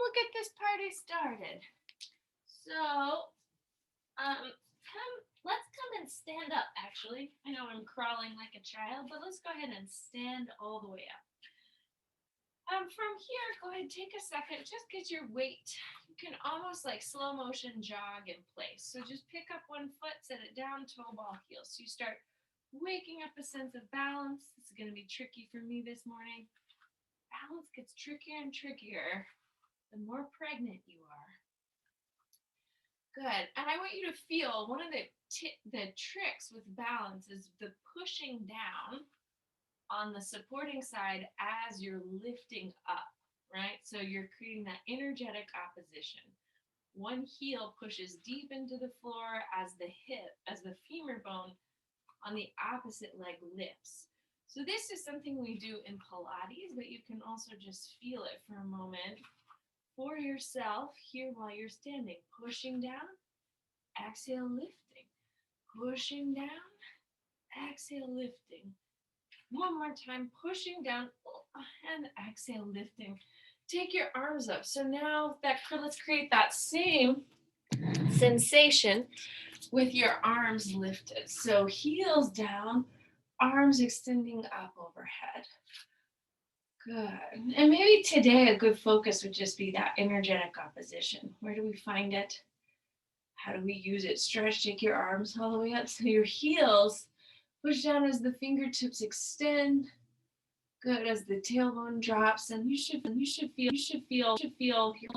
we'll get this party started. So, let's come and stand up, actually. I know I'm crawling like a child, but let's go ahead and stand all the way up. From here, go ahead, take a second, just get your weight. You can almost like slow motion jog in place. So just pick up one foot, set it down, toe ball heel. So you start waking up a sense of balance. This is going to be tricky for me this morning. Balance gets trickier and trickier the more pregnant you are. Good. And I want you to feel one of the tricks with balance is the pushing down on the supporting side as you're lifting up, right? So you're creating that energetic opposition. One heel pushes deep into the floor as the femur bone on the opposite leg lifts. So this is something we do in Pilates, but you can also just feel it for a moment for yourself here while you're standing. Pushing down, exhale, lifting. Pushing down, exhale, lifting. One more time, pushing down and exhale, lifting. Take your arms up. So now let's create that same sensation with your arms lifted. So heels down, arms extending up overhead. Good. And maybe today a good focus would just be that energetic opposition. Where do we find it? How do we use it? Stretch, take your arms all the way up. So your heels push down as the fingertips extend. Good, as the tailbone drops, and you should feel your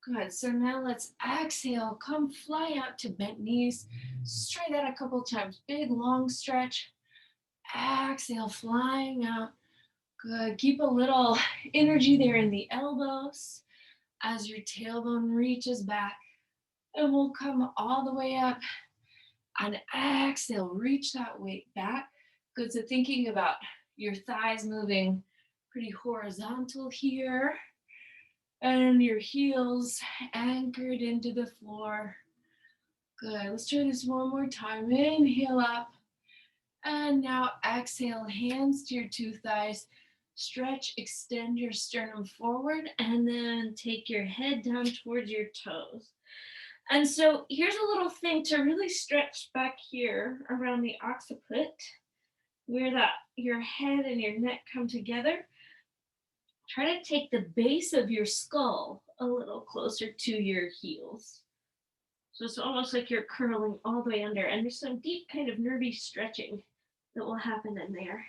good. So now let's exhale, come fly out to bent knees. Just try that a couple times. Big long stretch. Exhale, flying out. Good. Keep a little energy there in the elbows as your tailbone reaches back, and we'll come all the way up. And exhale, reach that weight back. Good, so thinking about your thighs moving pretty horizontal here. And your heels anchored into the floor. Good, let's try this one more time. Inhale up. And now exhale, hands to your two thighs. Stretch, extend your sternum forward, and then take your head down towards your toes. And so here's a little thing to really stretch back here around the occiput, where your head and your neck come together. Try to take the base of your skull a little closer to your heels. So it's almost like you're curling all the way under, and there's some deep kind of nervy stretching that will happen in there.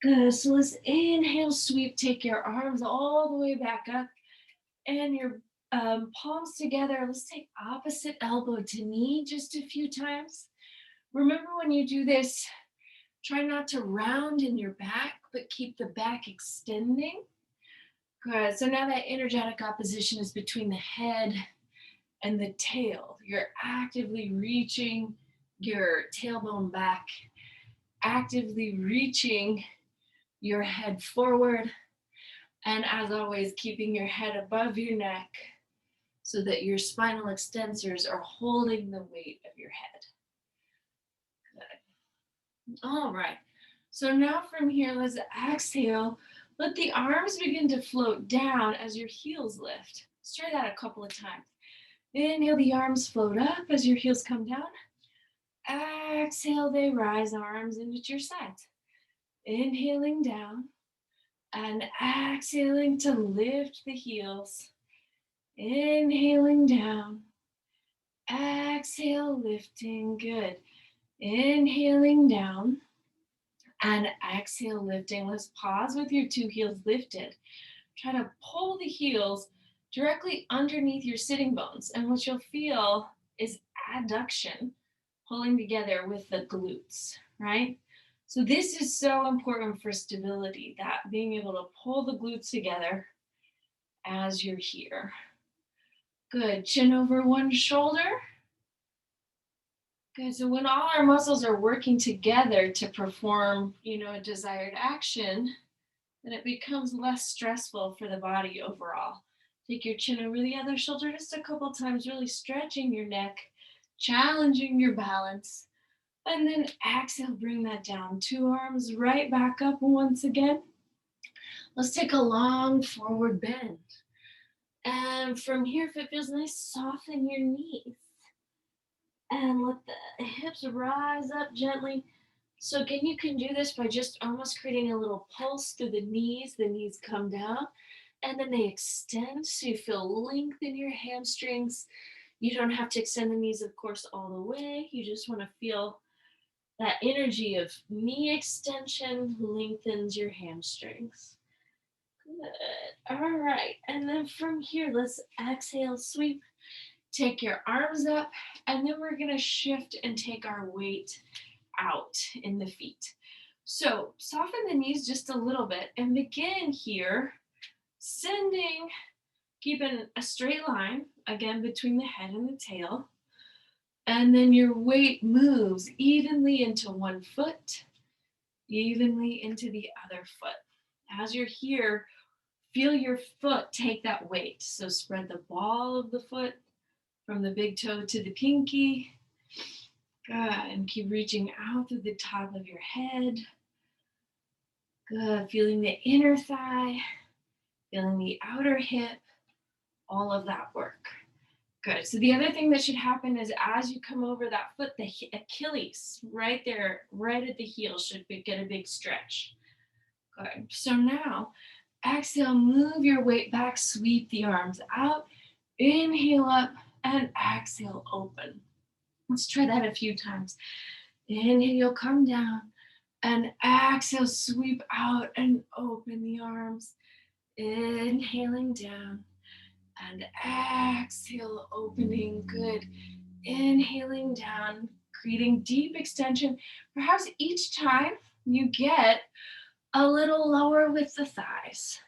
Good, so let's inhale, sweep, take your arms all the way back up, and your palms together. Let's take opposite elbow to knee just a few times. Remember when you do this, try not to round in your back, but keep the back extending. Good, so now that energetic opposition is between the head and the tail. You're actively reaching your tailbone back, actively reaching your head forward, and as always, keeping your head above your neck so that your spinal extensors are holding the weight of your head. Good. All right. So now from here, let's exhale. Let the arms begin to float down as your heels lift. Let's try that a couple of times. Inhale, the arms float up as your heels come down. Exhale, they rise, arms into your sides. Inhaling down and exhaling to lift the heels. Inhaling down, exhale, lifting, good. Inhaling down and exhale, lifting. Let's pause with your two heels lifted. Try to pull the heels directly underneath your sitting bones. And what you'll feel is adduction pulling together with the glutes, right? So this is so important for stability, that being able to pull the glutes together as you're here. Good, chin over one shoulder. Good, so when all our muscles are working together to perform, a desired action, then it becomes less stressful for the body overall. Take your chin over the other shoulder just a couple times, really stretching your neck, challenging your balance. And then exhale, bring that down. Two arms right back up once again. Let's take a long forward bend. And from here, if it feels nice, soften your knees. And let the hips rise up gently. So again, you can do this by just almost creating a little pulse through the knees. The knees come down and then they extend so you feel length in your hamstrings. You don't have to extend the knees, of course, all the way. You just want to feel that energy of knee extension lengthens your hamstrings. Good. All right. And then from here, let's exhale, sweep. Take your arms up, and then we're going to shift and take our weight out in the feet. So soften the knees just a little bit and begin here, keeping a straight line, again, between the head and the tail. And then your weight moves evenly into one foot, evenly into the other foot. As you're here, feel your foot take that weight. So spread the ball of the foot from the big toe to the pinky. Good. And keep reaching out through the top of your head. Good. Feeling the inner thigh, feeling the outer hip, all of that work. Good. So the other thing that should happen is as you come over that foot, the Achilles right there, right at the heel should get a big stretch. Good. So now exhale, move your weight back, sweep the arms out, inhale up, and exhale, open. Let's try that a few times. Inhale, come down, and exhale, sweep out and open the arms. Inhaling down, and exhale, opening. Good. Inhaling down, creating deep extension. Perhaps each time you get a little lower with the thighs,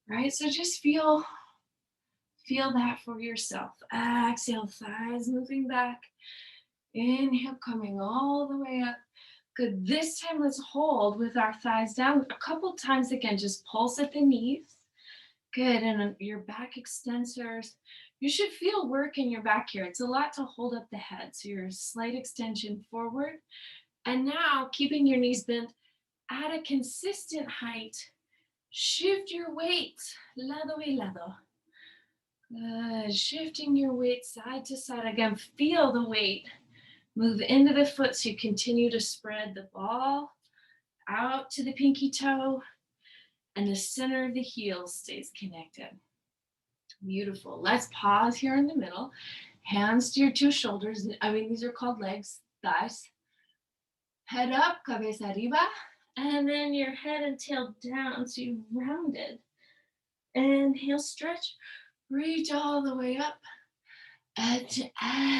right? So just feel that for yourself. Exhale, thighs moving back. Inhale, coming all the way up. Good. This time, let's hold with our thighs down. A couple times again, just pulse at the knees. Good. And your back extensors. You should feel work in your back here. It's a lot to hold up the head. So your slight extension forward. And now, keeping your knees bent at a consistent height, shift your weight. Lado y lado. Good. Shifting your weight side to side. Again, feel the weight. Move into the foot so you continue to spread the ball out to the pinky toe and the center of the heel stays connected. Beautiful. Let's pause here in the middle. Hands to your two shoulders. These are called legs, thighs. Head up, cabeza arriba. And then your head and tail down so you rounded. Inhale, stretch. Reach all the way up. And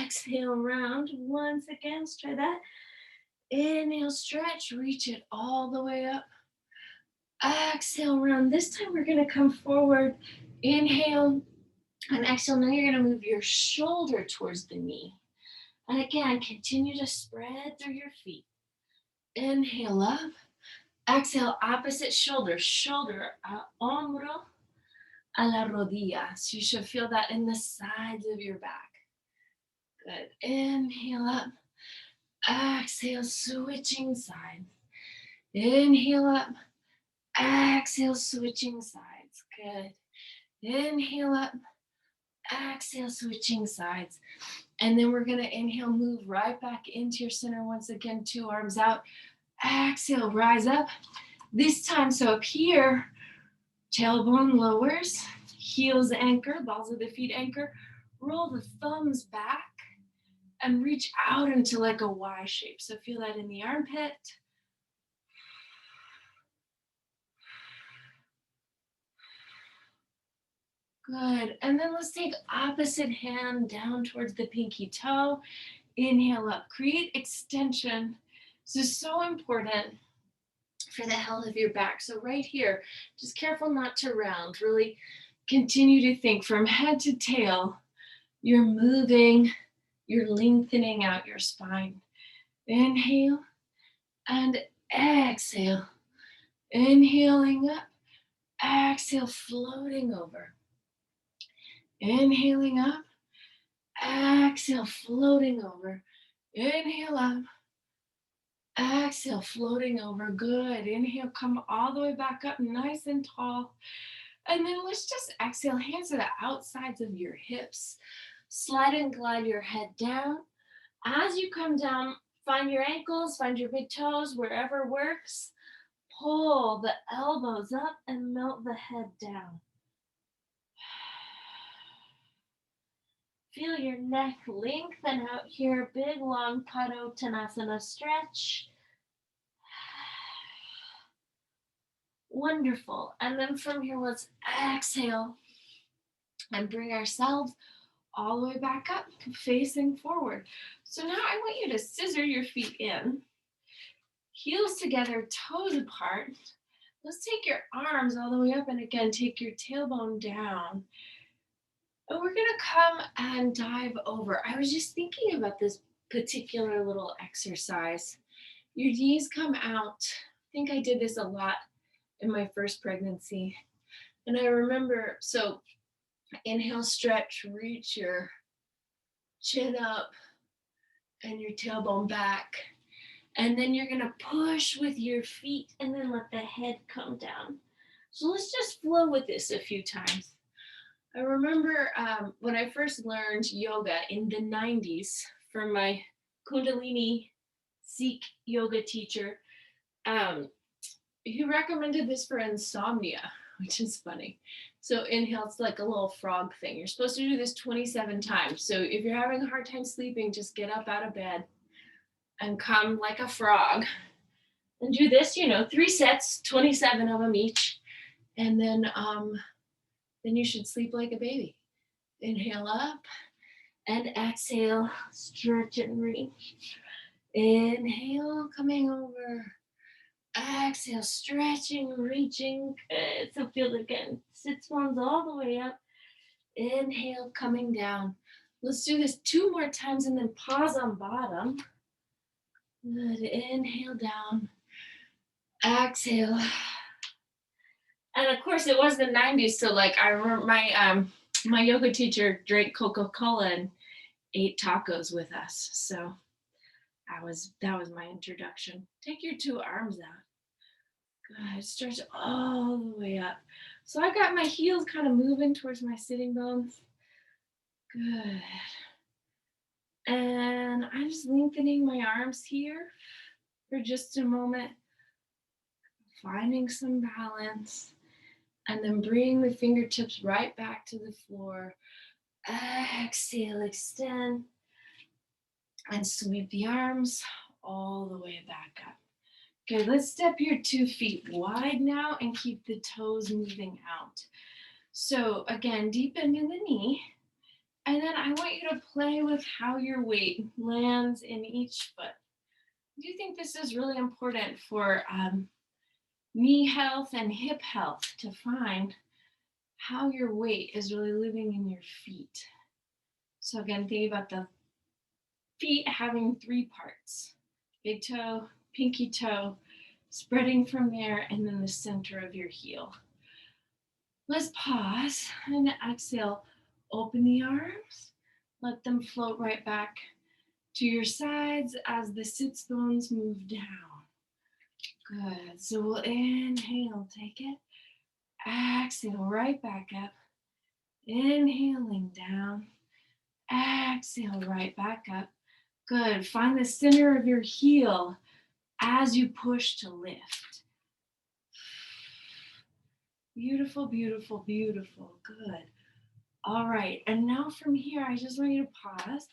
exhale, round. Once again, let's try that. Inhale, stretch, reach it all the way up. Exhale, round. This time we're going to come forward. Inhale and exhale. Now you're going to move your shoulder towards the knee. And again, continue to spread through your feet. Inhale up. Exhale, opposite shoulder. Shoulder, hombro a la rodilla. So you should feel that in the sides of your back. Good. Inhale up. Exhale, switching sides. Inhale up. Exhale, switching sides. Good. Inhale up. Exhale, switching sides. And then we're going to inhale, move right back into your center. Once again, two arms out. Exhale, rise up. This time, so up here, tailbone lowers, heels anchor, balls of the feet anchor. Roll the thumbs back and reach out into like a Y shape. So feel that in the armpit. Good. And then let's take opposite hand down towards the pinky toe. Inhale up. Create extension. This is so important for the health of your back. So right here, just careful not to round. Really continue to think from head to tail. You're moving. You're lengthening out your spine. Inhale and exhale. Inhaling up. Exhale, floating over. Inhaling up. Exhale, floating over. Inhale up. Exhale, floating over. Good. Inhale, come all the way back up, nice and tall. And then let's just exhale, hands to the outsides of your hips. Slide and glide your head down. As you come down, find your ankles, find your big toes, wherever works. Pull the elbows up and melt the head down. Feel your neck lengthen out here. Big, long Parso Tanasana stretch. Wonderful. And then from here, let's exhale and bring ourselves all the way back up, facing forward. So now I want you to scissor your feet in, heels together, toes apart. Let's take your arms all the way up, and again, take your tailbone down. And we're gonna come and dive over. I was just thinking about this particular little exercise. Your knees come out. I think I did this a lot in my first pregnancy. And I remember, so inhale, stretch, reach your chin up and your tailbone back. And then you're gonna push with your feet and then let the head come down. So let's just flow with this a few times. I remember when I first learned yoga in the 90s from my Kundalini Sikh yoga teacher. He recommended this for insomnia, which is funny. So inhale, it's like a little frog thing. You're supposed to do this 27 times. So if you're having a hard time sleeping, just get up out of bed and come like a frog. And do this, 3 sets, 27 of them each. And then you should sleep like a baby. Inhale up and exhale, stretch and reach. Inhale, coming over. Exhale, stretching, reaching. Good. So feel it again. Sit bones all the way up. Inhale, coming down. Let's do this 2 more times and then pause on bottom. Good. Inhale down. Exhale. And of course, it was the 90s, so like I remember my yoga teacher drank Coca-Cola and ate tacos with us. So that was my introduction. Take your 2 arms out. Good. Stretch all the way up. So I got my heels kind of moving towards my sitting bones. Good. And I'm just lengthening my arms here for just a moment, finding some balance, and then bring the fingertips right back to the floor. Exhale, extend, and sweep the arms all the way back up. Okay, let's step your 2 feet wide now and keep the toes moving out. So again, deep into the knee. And then I want you to play with how your weight lands in each foot. I do think this is really important for knee health and hip health, to find how your weight is really living in your feet. So again, think about the feet having 3 parts. Big toe, pinky toe, spreading from there, and then the center of your heel. Let's pause and exhale. Open the arms. Let them float right back to your sides as the sits bones move down. Good. So we'll inhale, take it. Exhale, right back up. Inhaling down. Exhale, right back up. Good. Find the center of your heel as you push to lift. Beautiful, beautiful, beautiful. Good. All right. And now from here, I just want you to pause.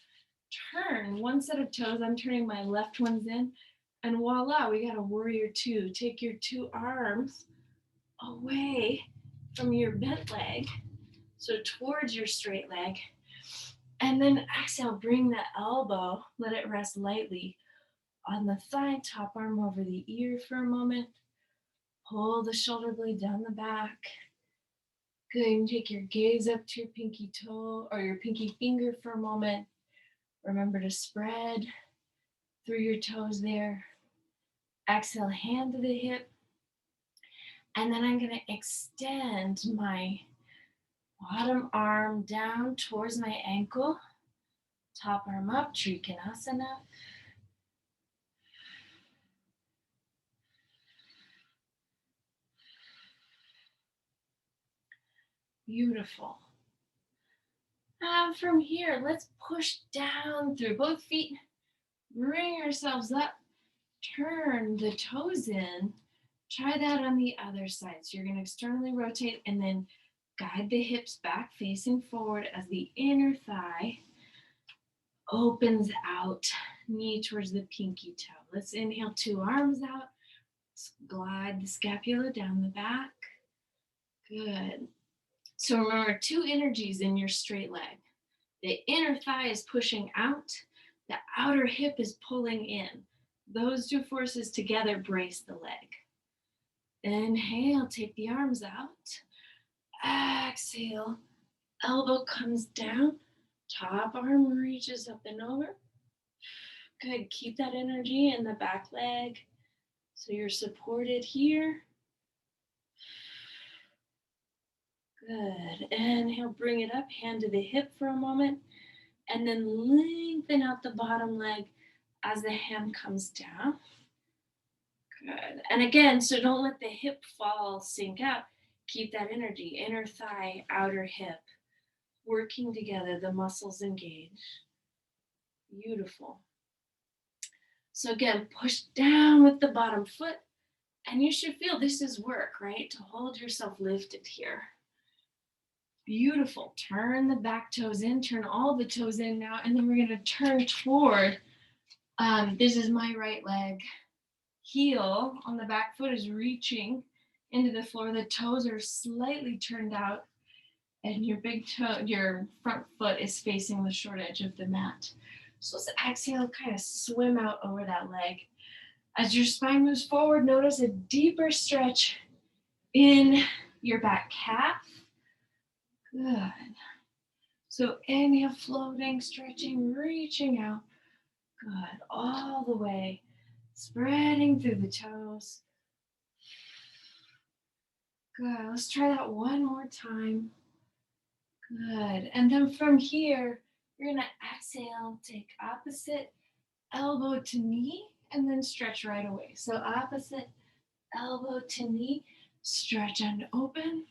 Turn 1 set of toes. I'm turning my left ones in. And voila, we got a warrior 2. Take your 2 arms away from your bent leg, so towards your straight leg. And then exhale, bring the elbow, let it rest lightly on the thigh, top arm over the ear for a moment. Pull the shoulder blade down the back. Good, and take your gaze up to your pinky toe or your pinky finger for a moment. Remember to spread through your toes there. Exhale, hand to the hip. And then I'm going to extend my bottom arm down towards my ankle. Top arm up, Trikonasana. Beautiful. And from here, let's push down through both feet. Bring ourselves up. Turn the toes in. Try that on the other side. So you're going to externally rotate and then guide the hips back facing forward as the inner thigh opens out, knee towards the pinky toe. Let's inhale, 2 arms out. Glide the scapula down the back. Good. So remember, 2 energies in your straight leg. The inner thigh is pushing out. The outer hip is pulling in. Those 2 forces together brace the leg. Inhale, take the arms out. Exhale, elbow comes down. Top arm reaches up and over. Good, keep that energy in the back leg. So you're supported here. Good. Inhale, bring it up, hand to the hip for a moment, and then lengthen out the bottom leg as the hand comes down. Good. And again, so don't let the hip fall, sink out. Keep that energy, inner thigh, outer hip, working together, the muscles engage. Beautiful. So again, push down with the bottom foot, and you should feel this is work, right? To hold yourself lifted here. Beautiful. Turn the back toes in, turn all the toes in now, and then we're going to turn toward, this is my right leg. Heel on the back foot is reaching into the floor. The toes are slightly turned out, and your big toe, your front foot is facing the short edge of the mat. So let's exhale, kind of swim out over that leg. As your spine moves forward, notice a deeper stretch in your back calf. Good. So inhale, floating, stretching, reaching out. Good. All the way. Spreading through the toes. Good. Let's try that one more time. Good. And then from here, you're going to exhale, take opposite elbow to knee, and then stretch right away. So opposite elbow to knee, stretch and open.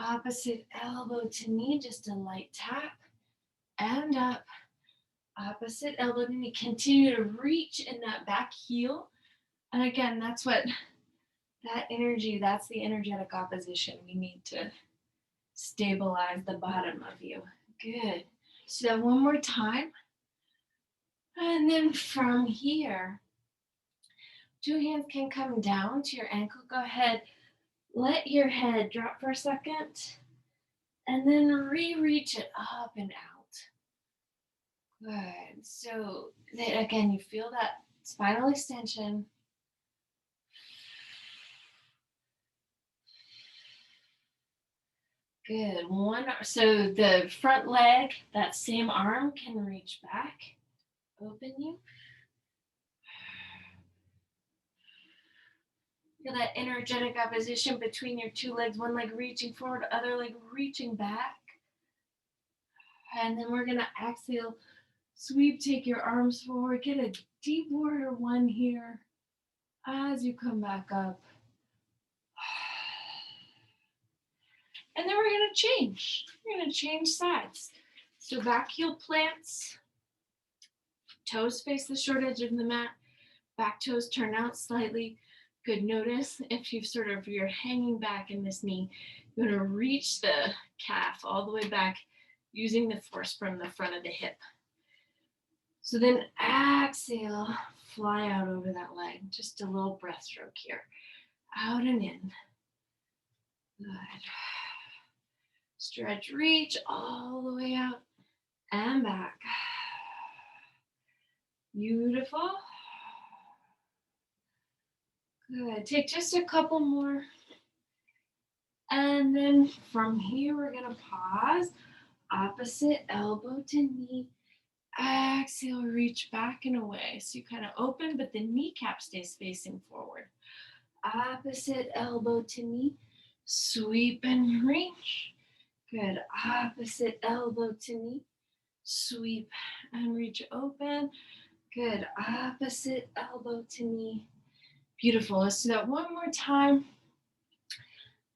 Opposite elbow to knee, just a light tap, and up. Opposite elbow to knee. Continue to reach in that back heel. And again, that's what that energy, that's the energetic opposition. We need to stabilize the bottom of you. Good. So that one more time. And then from here, 2 hands can come down to your ankle. Go ahead. Let your head drop for a second. And then reach it up and out. Good. So that, again, you feel that spinal extension. Good. So the front leg, that same arm can reach back. Open you. Feel that energetic opposition between your 2 legs, one leg reaching forward, other leg reaching back. And then we're going to exhale, sweep, take your arms forward, get a deep warrior 1 here as you come back up. And then we're going to change. We're going to change sides. So back heel plants, toes face the short edge of the mat, back toes turn out slightly. Good. Notice if you're hanging back in this knee, you're going to reach the calf all the way back using the force from the front of the hip. So then exhale, fly out over that leg. Just a little breaststroke here. Out and in. Good. Stretch, reach all the way out and back. Beautiful. Good. Take just a couple more. And then from here, we're going to pause. Opposite elbow to knee. Exhale, reach back and away. So you kind of open, but the kneecap stays facing forward. Opposite elbow to knee. Sweep and reach. Good. Opposite elbow to knee. Sweep and reach open. Good. Opposite elbow to knee. Beautiful. Let's do that one more time.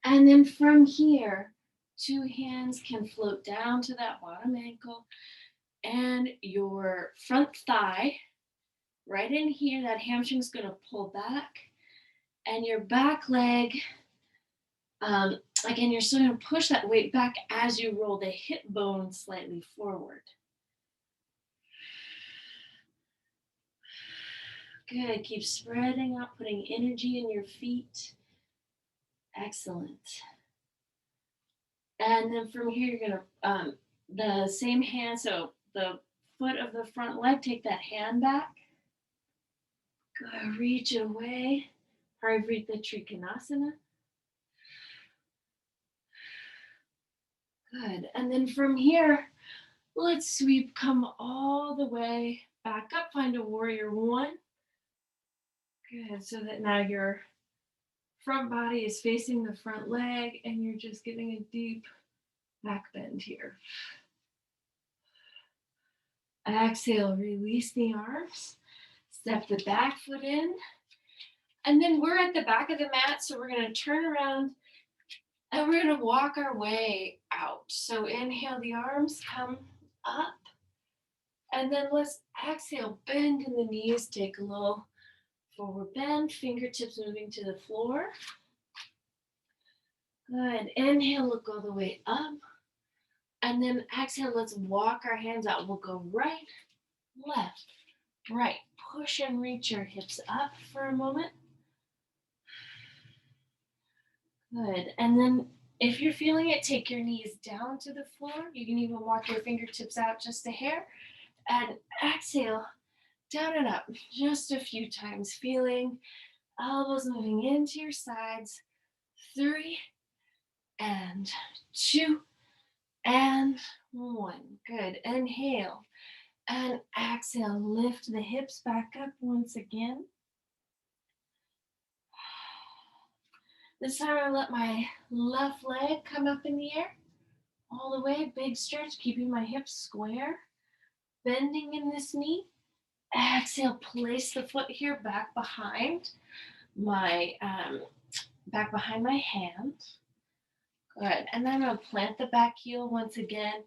And then from here, 2 hands can float down to that bottom ankle, and your front thigh, right in here, that hamstring's gonna pull back, and your back leg, again, you're still gonna push that weight back as you roll the hip bone slightly forward. Good, keep spreading out, putting energy in your feet. Excellent. And then from here, you're gonna, the same hand, so the foot of the front leg, take that hand back. Good, reach it away. Parivrita Trikonasana. Good, and then from here, let's sweep, come all the way back up, find a warrior one. Good, so that now your front body is facing the front leg and you're just getting a deep back bend here. Exhale, release the arms, step the back foot in, and then we're at the back of the mat, so we're gonna turn around and we're gonna walk our way out. So inhale, the arms come up, and then let's exhale, bend in the knees, take a little forward bend, fingertips moving to the floor. Good, inhale, look all the way up. And then exhale, let's walk our hands out. We'll go right, left, right. Push and reach your hips up for a moment. Good. And then if you're feeling it, take your knees down to the floor. You can even walk your fingertips out just a hair. And exhale, down and up just a few times. Feeling elbows moving into your sides. 3 and 2 and 1. Good. Inhale and exhale. Lift the hips back up once again. This time I let my left leg come up in the air. All the way, big stretch, keeping my hips square. Bending in this knee. Exhale, place the foot here back behind my hand. Good. And then I'm going to plant the back heel once again.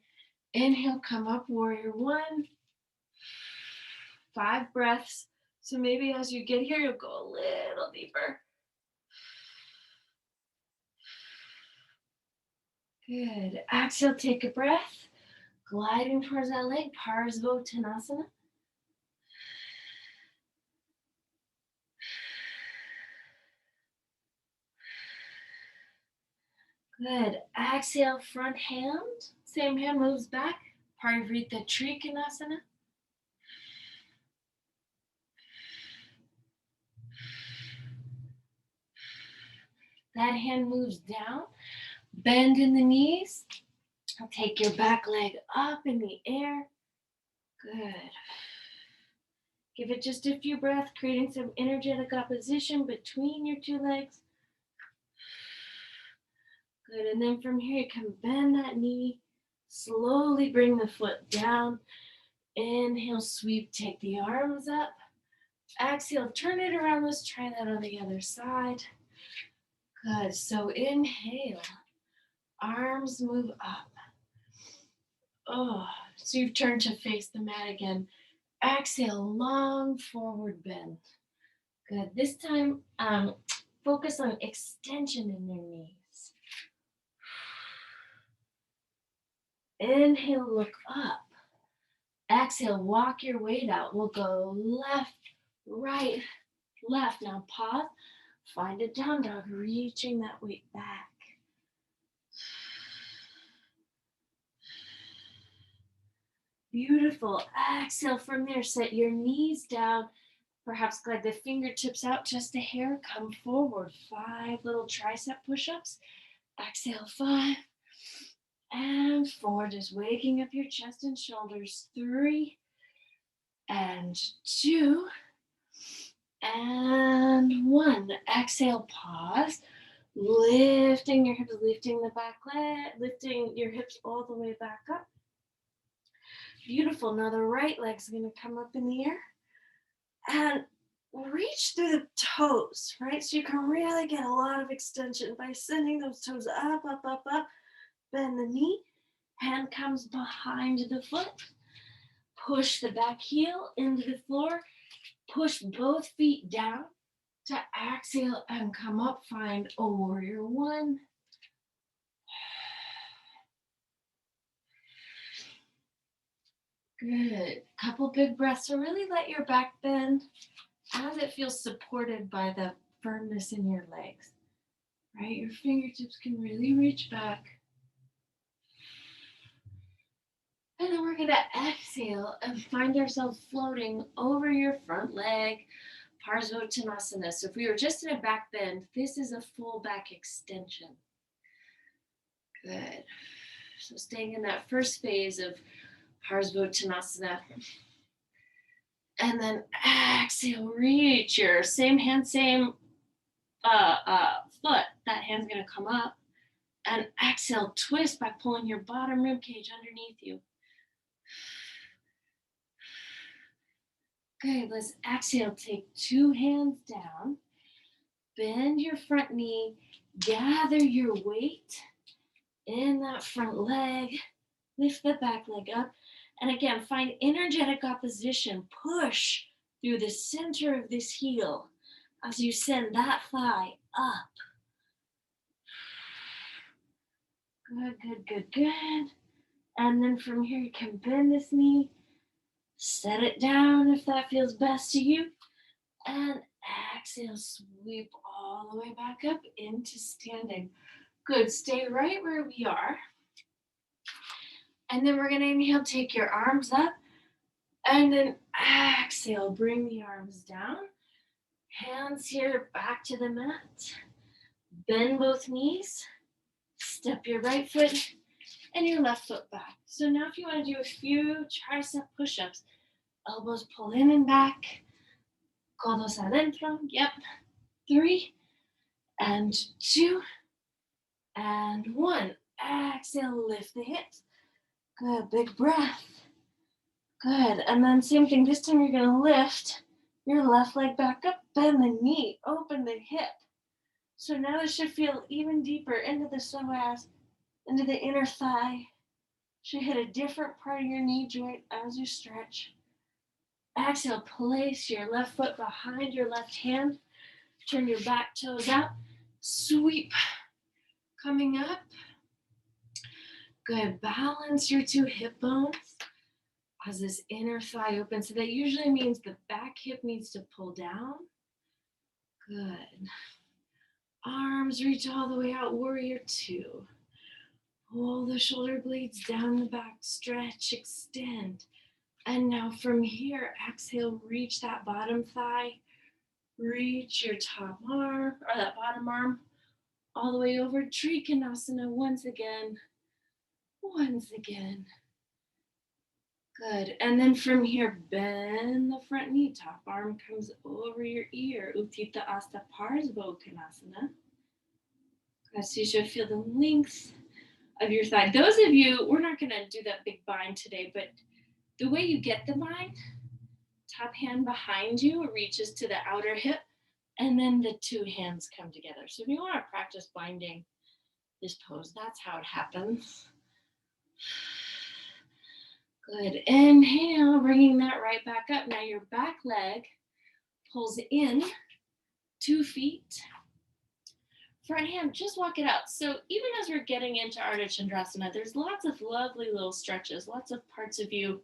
Inhale, come up, warrior one. 5 breaths. So maybe as you get here, you'll go a little deeper. Good. Exhale, take a breath. Gliding towards that leg, Parso Tanasana. Good. Exhale, front hand. Same hand moves back. Parivrita Trikonasana. That hand moves down. Bend in the knees. Take your back leg up in the air. Good. Give it just a few breaths, creating some energetic opposition between your 2 legs. Good, and then from here, you can bend that knee. Slowly bring the foot down. Inhale, sweep, take the arms up. Exhale, turn it around. Let's try that on the other side. Good, so inhale. Arms move up. Oh, so you've turned to face the mat again. Exhale, long forward bend. Good. This time, focus on extension in your knees. Inhale, look up. Exhale, walk your weight out. We'll go left, right, left. Now pause. Find a down dog, reaching that weight back. Beautiful. Exhale from there. Set your knees down. Perhaps glide the fingertips out just a hair. Come forward. 5 little tricep push-ups. Exhale, 5. And 4. Just waking up your chest and shoulders. 3 and 2 and 1. Exhale, pause. Lifting your hips, lifting the back leg, lifting your hips all the way back up. Beautiful. Now the right leg's going to come up in the air and reach through the toes, right? So you can really get a lot of extension by sending those toes up, up, up, up. bend the knee, hand comes behind the foot, push the back heel into the floor, push both feet down to exhale and come up, find a warrior one. Good. Couple big breaths. So really let your back bend as it feels supported by the firmness in your legs. Right? Your fingertips can really reach back. And then we're going to exhale and find ourselves floating over your front leg, Parso Tanasana. So if we were just in a back bend, this is a full back extension. Good. So staying in that first phase of Parso Tanasana. And then exhale, reach your same hand, same foot. That hand's going to come up. And exhale, twist by pulling your bottom rib cage underneath you. Good, let's exhale, take two hands down. Bend your front knee, gather your weight in that front leg. Lift the back leg up. And again, find energetic opposition. Push through the center of this heel as you send that thigh up. Good, good, good, good. And then from here, you can bend this knee, set it down if that feels best to you. And exhale, sweep all the way back up into standing. Good, stay right where we are. And then we're gonna inhale, take your arms up. And then exhale, bring the arms down. Hands here back to the mat. Bend both knees. Step your right foot and your left foot back. So now if you want to do a few tricep push-ups, elbows pull in and back. Codos adentro. Yep. 3 and 2 and 1. Exhale, lift the hips. Good, big breath. Good, and then same thing. This time you're gonna lift your left leg back up, bend the knee, open the hip. So now this should feel even deeper into the psoas, into the inner thigh. Should hit a different part of your knee joint as you stretch. Exhale, place your left foot behind your left hand. Turn your back toes out. Sweep. Coming up. Good. Balance your two hip bones as this inner thigh opens. So that usually means the back hip needs to pull down. Good. Arms reach all the way out. Warrior 2. Pull the shoulder blades down the back. Stretch, extend. And now from here, exhale, reach that bottom thigh. Reach your top arm, or that bottom arm, all the way over. Trikonasana once again. Once again. Good. And then from here, bend the front knee. Top arm comes over your ear. Utthita Hasta Parso Tanasana. So you should feel the length of your thigh. Those of you, we're not going to do that big bind today, but the way you get the bind, top hand behind you reaches to the outer hip, and then the two hands come together. So if you want to practice binding this pose, that's how it happens. Good. Inhale, bringing that right back up. Now your back leg pulls in, 2 feet. Front hand, just walk it out. So even as we're getting into Ardha Chandrasana, there's lots of lovely little stretches, lots of parts of you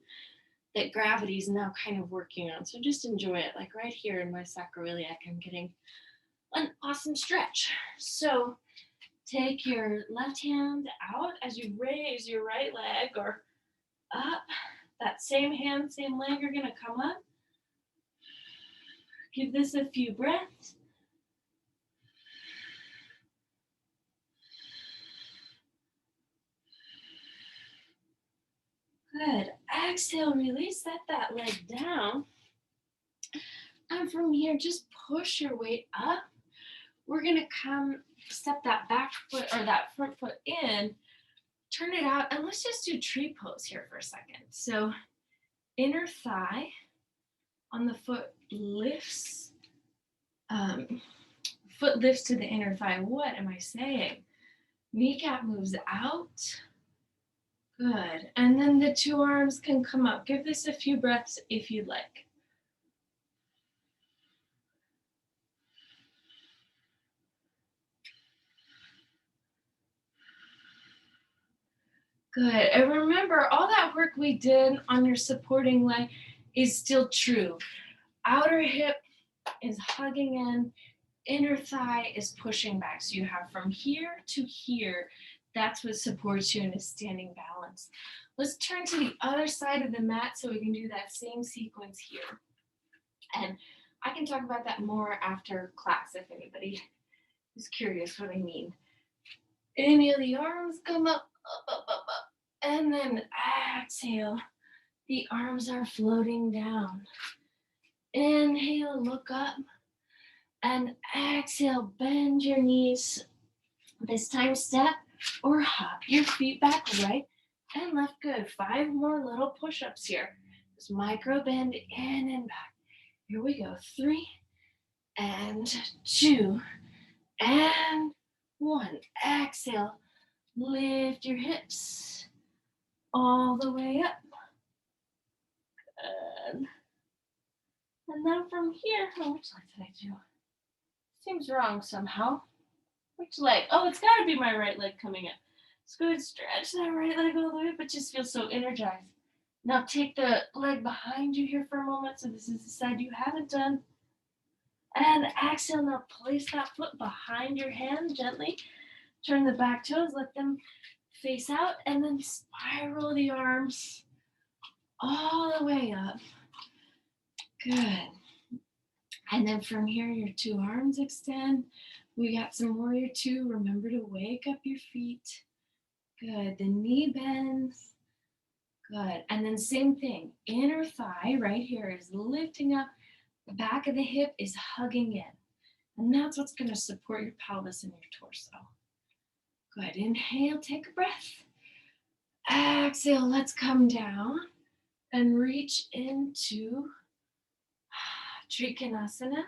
that gravity's now kind of working on. So just enjoy it. Like right here in my sacroiliac, I'm getting an awesome stretch. So take your left hand out as you raise your right leg or up. That same hand, same leg are gonna come up. Give this a few breaths. Good. Exhale, release, set that leg down. And from here, just push your weight up. We're gonna come, step that back foot or that front foot in, turn it out, and let's just do tree pose here for a second. So inner thigh on the foot lifts, foot lifts to the inner thigh. What am I saying? Kneecap moves out. Good. And then the two arms can come up. Give this a few breaths if you'd like. Good. And remember, all that work we did on your supporting leg is still true. Outer hip is hugging in, inner thigh is pushing back. So you have from here to here. That's what supports you in a standing balance. Let's turn to the other side of the mat so we can do that same sequence here. And I can talk about that more after class if anybody is curious what I mean. Inhale, the arms come up, up, up, up, up. And then exhale, the arms are floating down. Inhale, look up. And exhale, bend your knees. This time step or hop your feet back right and left. Good. 5 more little push-ups here. Just micro bend in and back. Here we go. 3 and 2 and 1. Exhale. Lift your hips all the way up. Good. And then from here, which leg did I do? Seems wrong somehow. Which leg? Oh, it's got to be my right leg coming up. Let's go ahead and stretch that right leg all the way up. It just feels so energized. Now take the leg behind you here for a moment. So this is the side you haven't done. And exhale. Now place that foot behind your hand gently. Turn the back toes. Let them face out. And then spiral the arms all the way up. Good. And then from here, your 2 arms extend. We got some warrior 2. Remember to wake up your feet. Good. The knee bends. Good. And then same thing. Inner thigh right here is lifting up. The back of the hip is hugging in. And that's what's going to support your pelvis and your torso. Good. Inhale, take a breath. Exhale, let's come down and reach into Trikonasana.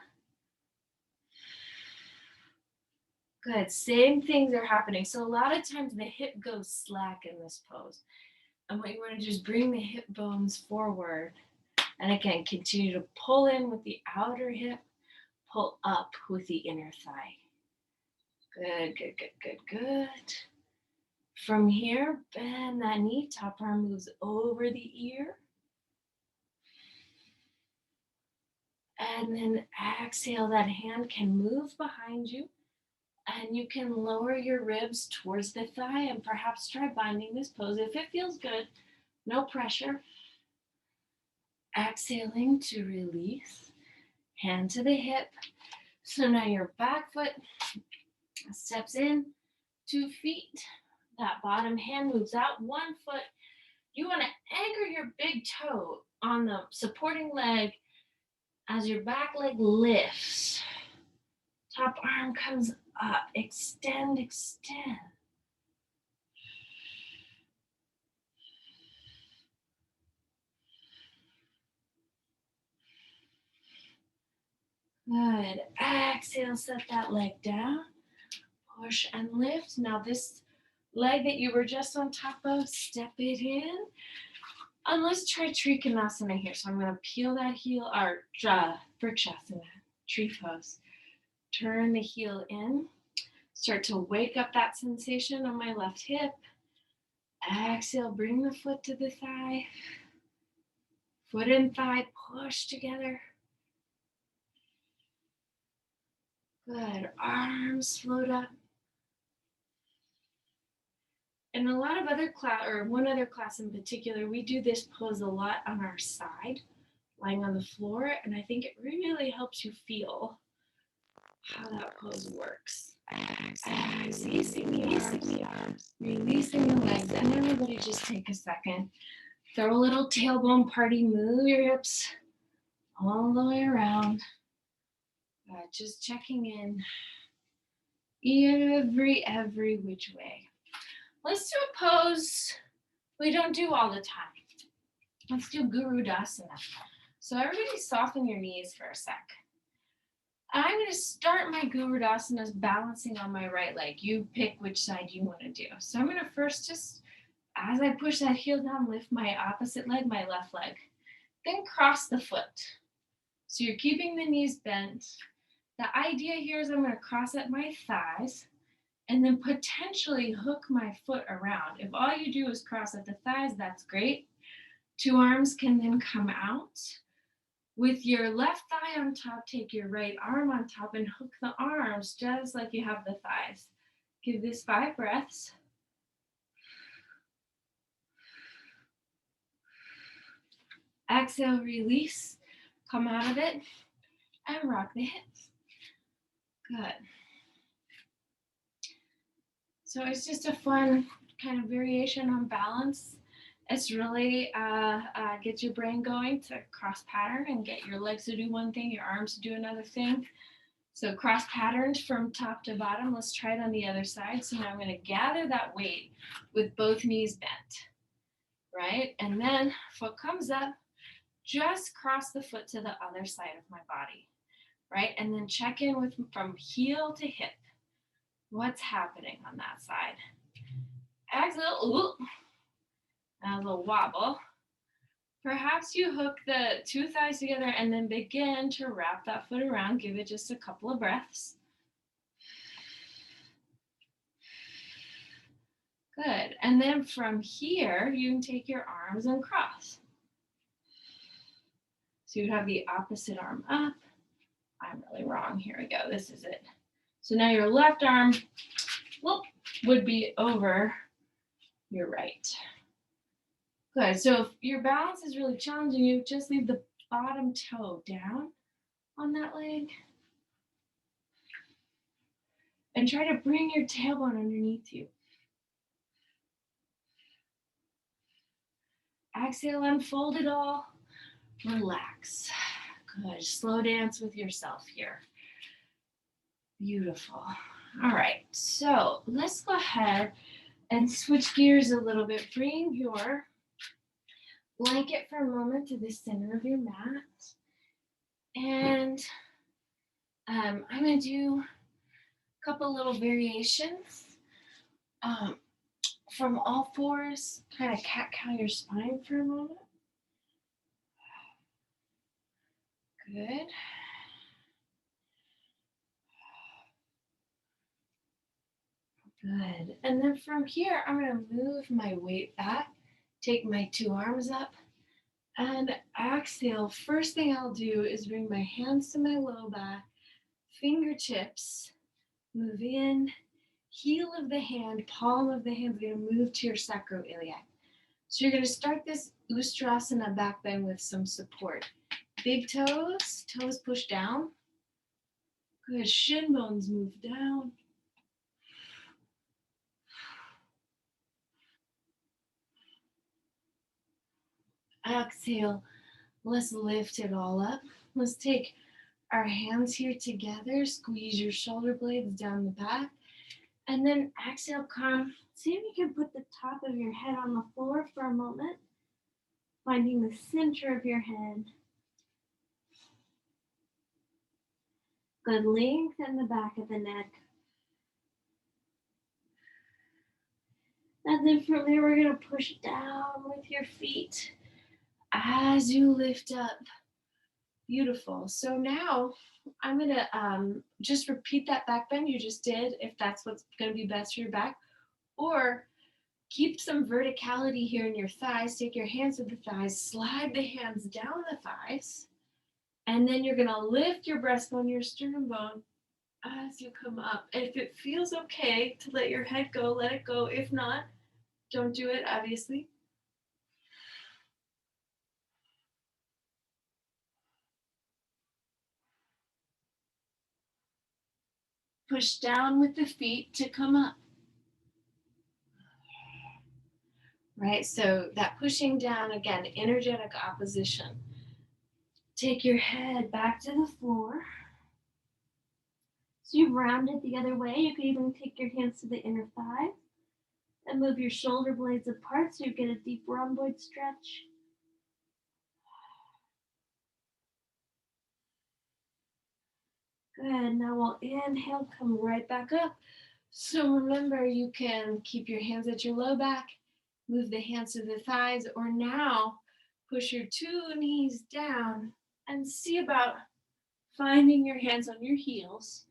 Good. Same things are happening. So a lot of times the hip goes slack in this pose. And what you want to do is bring the hip bones forward. And again, continue to pull in with the outer hip, pull up with the inner thigh. Good, good, good, good, good. From here, bend that knee, top arm moves over the ear. And then exhale, that hand can move behind you. And you can lower your ribs towards the thigh and perhaps try binding this pose if it feels good. No pressure. Exhaling to release. Hand to the hip. So now your back foot steps in, 2 feet. That bottom hand moves out, 1 foot. You want to anchor your big toe on the supporting leg as your back leg lifts. Top arm comes up. Extend, extend. Good. Exhale, set that leg down. Push and lift. Now this leg that you were just on top of, step it in. And let's try Trikonasana here. So I'm going to peel that heel, or Vrikshasana, tree pose. Turn the heel in. Start to wake up that sensation on my left hip. Exhale, bring the foot to the thigh. Foot and thigh push together. Good. Arms float up. In a lot of other class, or one other class in particular, we do this pose a lot on our side, lying on the floor, and I think it really helps you feel how that pose works. Releasing the arms, releasing the legs, and everybody just take a second. Throw a little tailbone party, move your hips all the way around. Just checking in every which way. Let's do a pose we don't do all the time. Let's do Gurudasana. So everybody soften your knees for a sec. I'm going to start my Gurudasanas balancing on my right leg. You pick which side you want to do. So I'm going to first just, as I push that heel down, lift my opposite leg, my left leg. Then cross the foot. So you're keeping the knees bent. The idea here is I'm going to cross at my thighs and then potentially hook my foot around. If all you do is cross at the thighs, that's great. Two arms can then come out. With your left thigh on top, take your right arm on top and hook the arms just like you have the thighs. Give this 5 breaths. Exhale, release. Come out of it and rock the hips. Good. So it's just a fun kind of variation on balance. It's really gets your brain going to cross pattern and get your legs to do one thing, your arms to do another thing. So cross patterned from top to bottom. Let's try it on the other side. So now I'm going to gather that weight with both knees bent, right? And then foot comes up, just cross the foot to the other side of my body, right? And then check in with from heel to hip. What's happening on that side? Exhale, ooh, a little wobble. Perhaps you hook the two thighs together and then begin to wrap that foot around. Give it just a couple of breaths. Good. And then from here, you can take your arms and cross. So you have the opposite arm up. I'm really wrong. Here we go. This is it. So now your left arm would be over your right. Good. So if your balance is really challenging, you just leave the bottom toe down on that leg. And try to bring your tailbone underneath you. Exhale, unfold it all. Relax. Good. Slow dance with yourself here. Beautiful. All right. So let's go ahead and switch gears a little bit. Bring your blanket for a moment to the center of your mat. And I'm going to do a couple little variations. From all fours, kind of cat-cow your spine for a moment. Good. Good. And then from here, I'm going to move my weight back, take my two arms up, and exhale. First thing I'll do is bring my hands to my low back, fingertips, move in, heel of the hand, palm of the hand is going to move to your sacroiliac. So you're going to start this Ustrasana back bend with some support. Big toes push down. Good, shin bones move down. Exhale, let's lift it all up. Let's take our hands here together, squeeze your shoulder blades down the back, and then exhale, come. See if you can put the top of your head on the floor for a moment, finding the center of your head. Good, lengthen the back of the neck. And then from there, we're going to push down with your feet as you lift up. Beautiful. So now I'm going to just repeat that back bend you just did, if that's what's going to be best for your back, or keep some verticality here in your thighs. Take your hands to the thighs, slide the hands down the thighs, and then you're going to lift your breastbone, your sternum bone as you come up. And if it feels okay to let your head go, let it go. If not, don't do it, obviously. Push down with the feet to come up. Right, so that pushing down, again, energetic opposition. Take your head back to the floor. So you've rounded the other way. You can even take your hands to the inner thighs and move your shoulder blades apart so you get a deep rhomboid stretch. Good. Now we'll inhale, come right back up. So remember, you can keep your hands at your low back, move the hands to the thighs, or now push your two knees down and see about finding your hands on your heels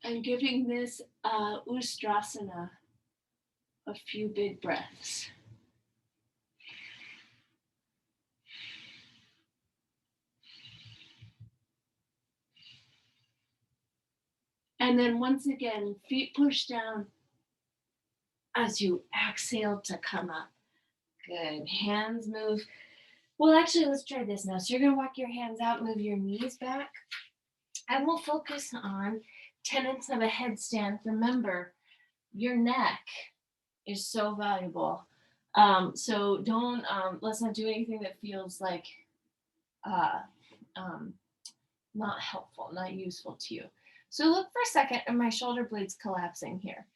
and giving this Ustrasana a few big breaths. And then once again, feet push down as you exhale to come up. Good. Hands move. Well, actually, let's try this now. So you're going to walk your hands out, move your knees back, and we'll focus on tenets of a headstand. Remember, your neck is so valuable. So don't, let's not do anything that feels like uh, not helpful, not useful to you. So look for a second at my shoulder blades collapsing here.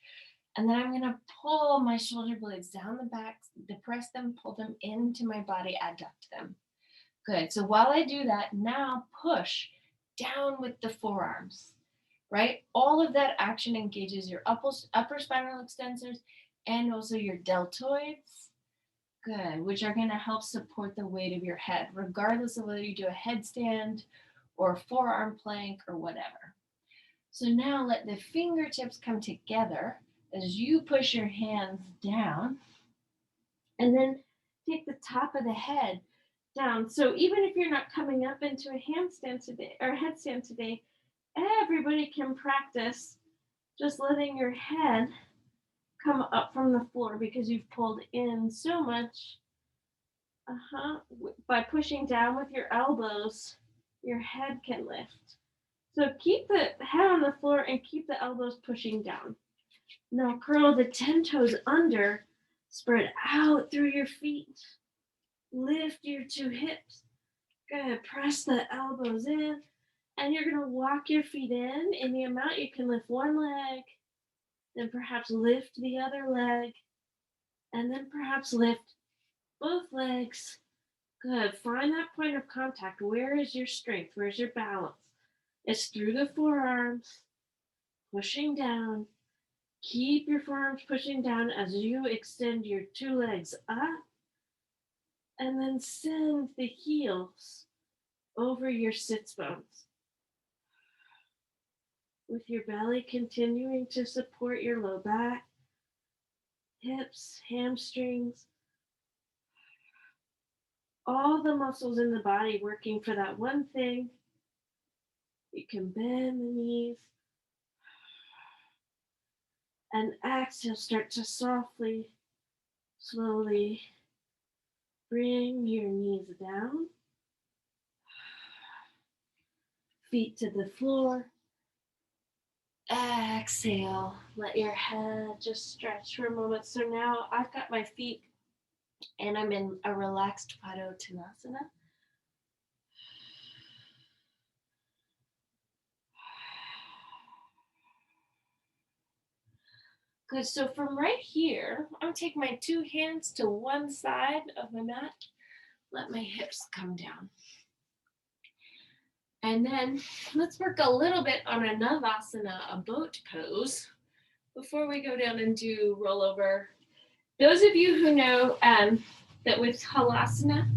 And then I'm going to pull my shoulder blades down the back, depress them, pull them into my body, adduct them. Good. So while I do that, now push down with the forearms, right? All of that action engages your upper spinal extensors and also your deltoids. Good, which are going to help support the weight of your head, regardless of whether you do a headstand or a forearm plank or whatever. So now let the fingertips come together as you push your hands down, and then take the top of the head down. So even if you're not coming up into a handstand today or headstand today, everybody can practice just letting your head come up from the floor because you've pulled in so much. By pushing down with your elbows, your head can lift. So keep the head on the floor and keep the elbows pushing down. Now curl the 10 toes under, spread out through your feet. Lift your two hips. Good. Press the elbows in. And you're going to walk your feet in the amount you can lift one leg, then perhaps lift the other leg, and then perhaps lift both legs. Good. Find that point of contact. Where is your strength? Where's your balance? It's through the forearms, pushing down. Keep your forearms pushing down as you extend your two legs up, and then send the heels over your sits bones. With your belly continuing to support your low back, hips, hamstrings, all the muscles in the body working for that one thing. You can bend the knees. And exhale, start to softly, slowly bring your knees down. Feet to the floor. Exhale, let your head just stretch for a moment. So now I've got my feet and I'm in a relaxed Parso Tanasana. Good, so from right here, I'm gonna take my two hands to one side of my mat. Let my hips come down. And then let's work a little bit on a Navasana, a boat pose, before we go down and do rollover. Those of you who know that with Halasana,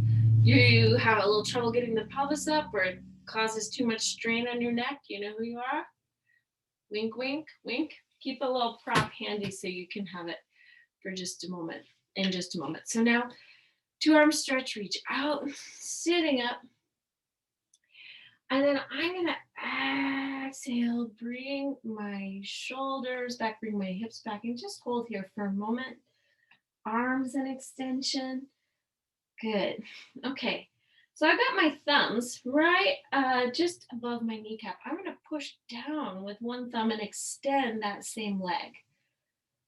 you have a little trouble getting the pelvis up or it causes too much strain on your neck, you know who you are? Wink, wink, wink. Keep a little prop handy so you can have it for just a moment, in just a moment. So now, two arm stretch, reach out, sitting up. And then I'm gonna exhale, bring my shoulders back, bring my hips back, and just hold here for a moment. Arms in extension. Good. Okay. So I've got my thumbs right just above my kneecap. I'm gonna push down with one thumb and extend that same leg.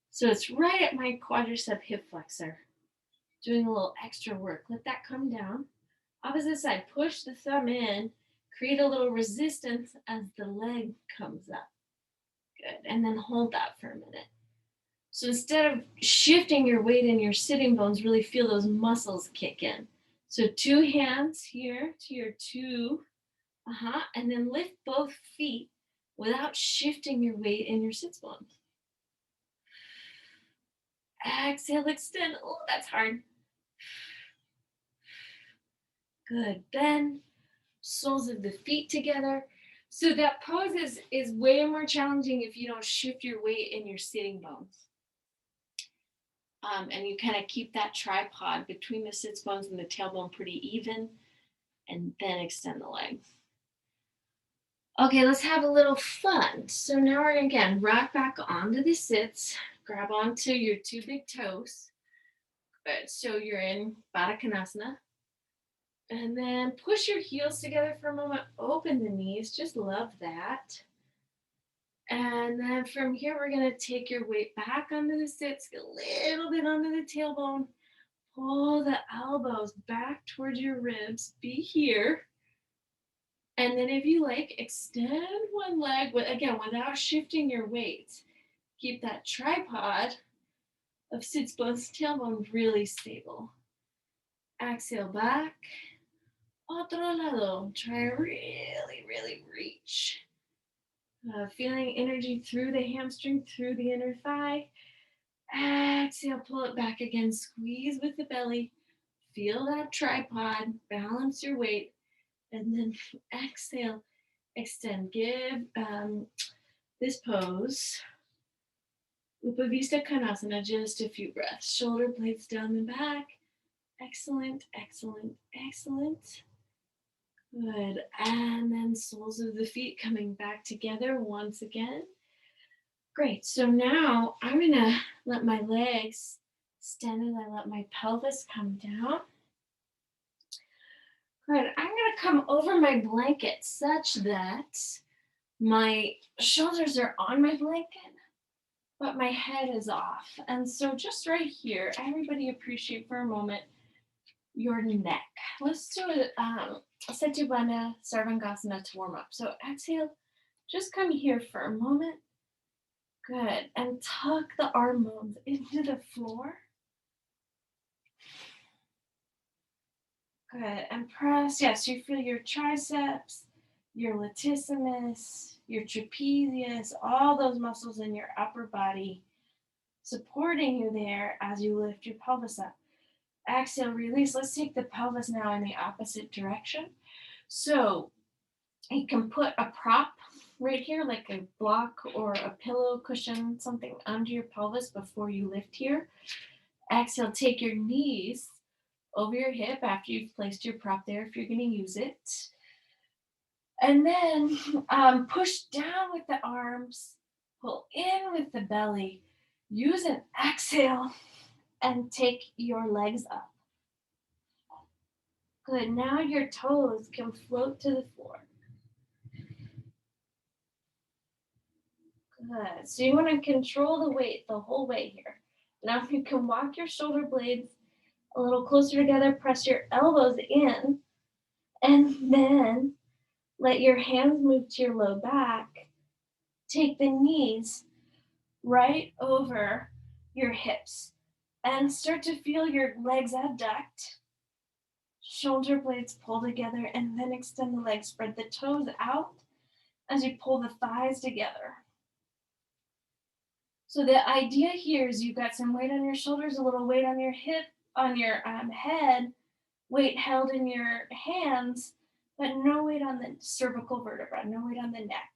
So it's right at my quadricep hip flexor. Doing a little extra work. Let that come down. Opposite side, push the thumb in, create a little resistance as the leg comes up. Good, and then hold that for a minute. So instead of shifting your weight in your sitting bones, really feel those muscles kick in. So two hands here to your two, and then lift both feet without shifting your weight in your sits bones. Exhale, extend. Oh, that's hard. Good. Bend soles of the feet together. So that pose is way more challenging if you don't shift your weight in your sitting bones. And you kind of keep that tripod between the sits bones and the tailbone pretty even, and then extend the legs. Okay, let's have a little fun. So now we're gonna, again, rock back onto the sits, grab onto your two big toes. Good, so you're in Baddha Konasana. And then push your heels together for a moment, open the knees, just love that. And then from here, we're gonna take your weight back onto the sits, a little bit onto the tailbone, pull the elbows back towards your ribs, be here. And then if you like, extend one leg, again, without shifting your weight. Keep that tripod of sits bones, tailbone really stable. Exhale back. Otro lado. Try to really, really reach. Feeling energy through the hamstring, through the inner thigh. Exhale, pull it back again. Squeeze with the belly. Feel that tripod. Balance your weight. And then exhale, extend. Give this pose, Upavista Konasana, just a few breaths. Shoulder blades down the back. Excellent, excellent, excellent. Good. And then soles of the feet coming back together once again. Great. So now I'm going to let my legs stand and I let my pelvis come down. Good. I'm going to come over my blanket such that my shoulders are on my blanket, but my head is off. And so just right here, everybody appreciate for a moment your neck. Let's do a Setu Sarvangasana to warm up. So exhale, just come here for a moment. Good. And tuck the arm bones into the floor. Good. And press. Yes, you feel your triceps, your latissimus, your trapezius, all those muscles in your upper body supporting you there as you lift your pelvis up. Exhale, release. Let's take the pelvis now in the opposite direction. So you can put a prop right here, like a block or a pillow cushion, something under your pelvis before you lift here. Exhale, take your knees over your hip after you've placed your prop there if you're going to use it. And then push down with the arms, pull in with the belly. Use an exhale and take your legs up. Good. Now your toes can float to the floor. Good. So you want to control the weight the whole way here. Now you can walk your shoulder blades a little closer together, press your elbows in, and then let your hands move to your low back. Take the knees right over your hips and start to feel your legs abduct. Shoulder blades pull together and then extend the legs. Spread the toes out as you pull the thighs together. So the idea here is you've got some weight on your shoulders, a little weight on your hip, on your head, weight held in your hands, but no weight on the cervical vertebra, no weight on the neck.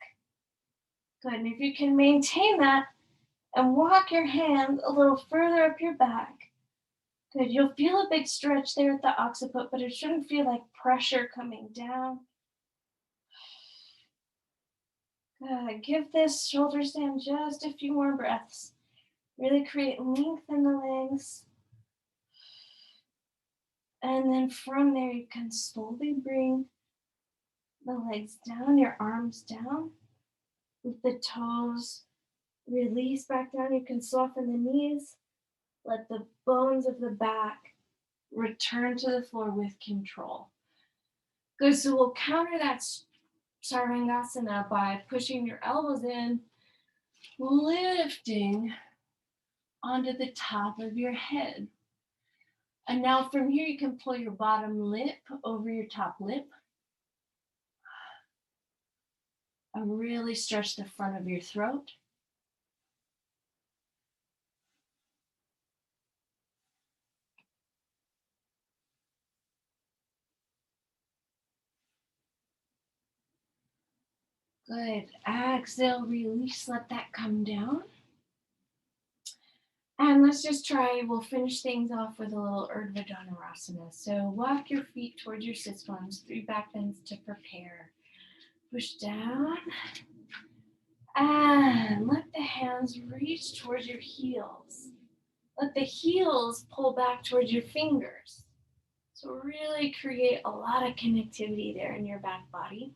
Good. And if you can maintain that and walk your hands a little further up your back, good. You'll feel a big stretch there at the occiput, but it shouldn't feel like pressure coming down. Good. Give this shoulder stand just a few more breaths. Really create length in the legs. And then from there, you can slowly bring the legs down, your arms down. With the toes, release back down. You can soften the knees. Let the bones of the back return to the floor with control. Good. So we'll counter that Sarvangasana by pushing your elbows in, lifting onto the top of your head. And now from here, you can pull your bottom lip over your top lip. And really stretch the front of your throat. Good. Exhale, release, let that come down. And let's just try, we'll finish things off with a little Urbadonnarasana. So walk your feet towards your sit bones, 3 back bends to prepare. Push down. And let the hands reach towards your heels. Let the heels pull back towards your fingers. So really create a lot of connectivity there in your back body.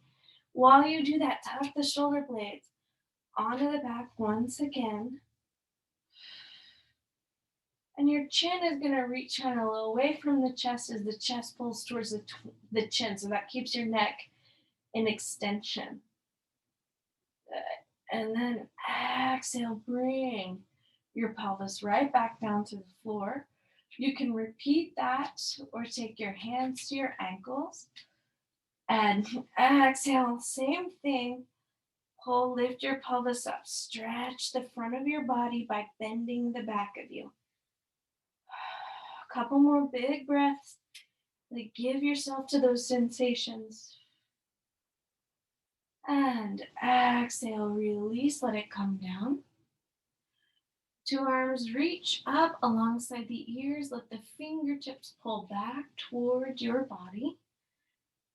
While you do that, tuck the shoulder blades onto the back once again. And your chin is going to reach kind of a little away from the chest as the chest pulls towards the chin. So that keeps your neck in extension. Good. And then exhale, bring your pelvis right back down to the floor. You can repeat that or take your hands to your ankles. And exhale, same thing. Pull, lift your pelvis up. Stretch the front of your body by bending the back of you. A couple more big breaths. Like, give yourself to those sensations. And exhale, release, let it come down. 2 arms reach up alongside the ears. Let the fingertips pull back toward your body.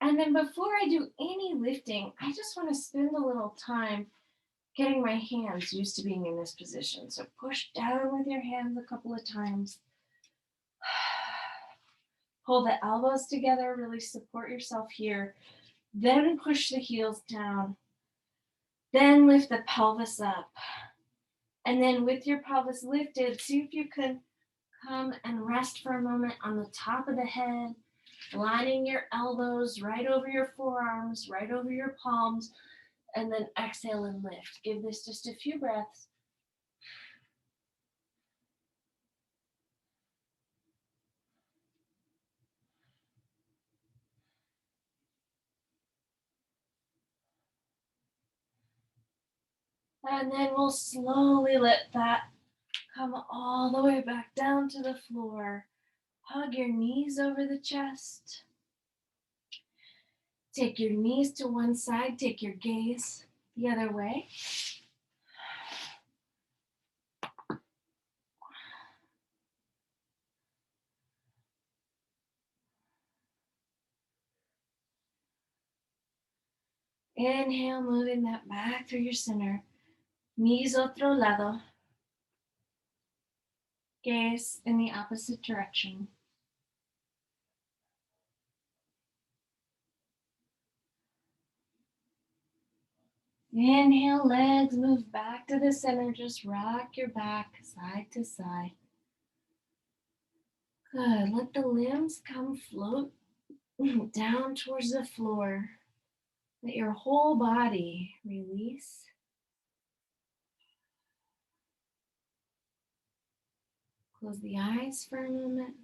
And then before I do any lifting, I just want to spend a little time getting my hands used to being in this position. So push down with your hands a couple of times. Pull the elbows together, really support yourself here. Then push the heels down. Then lift the pelvis up. And then with your pelvis lifted, see if you can come and rest for a moment on the top of the head, lining your elbows right over your forearms, right over your palms, and then exhale and lift. Give this just a few breaths. And then we'll slowly let that come all the way back down to the floor. Hug your knees over the chest. Take your knees to one side. Take your gaze the other way. Inhale, moving that back through your center. Knees otro lado. Gaze in the opposite direction. Inhale, legs move back to the center. Just rock your back side to side. Good. Let the limbs come float down towards the floor. Let your whole body release. Close the eyes for a moment.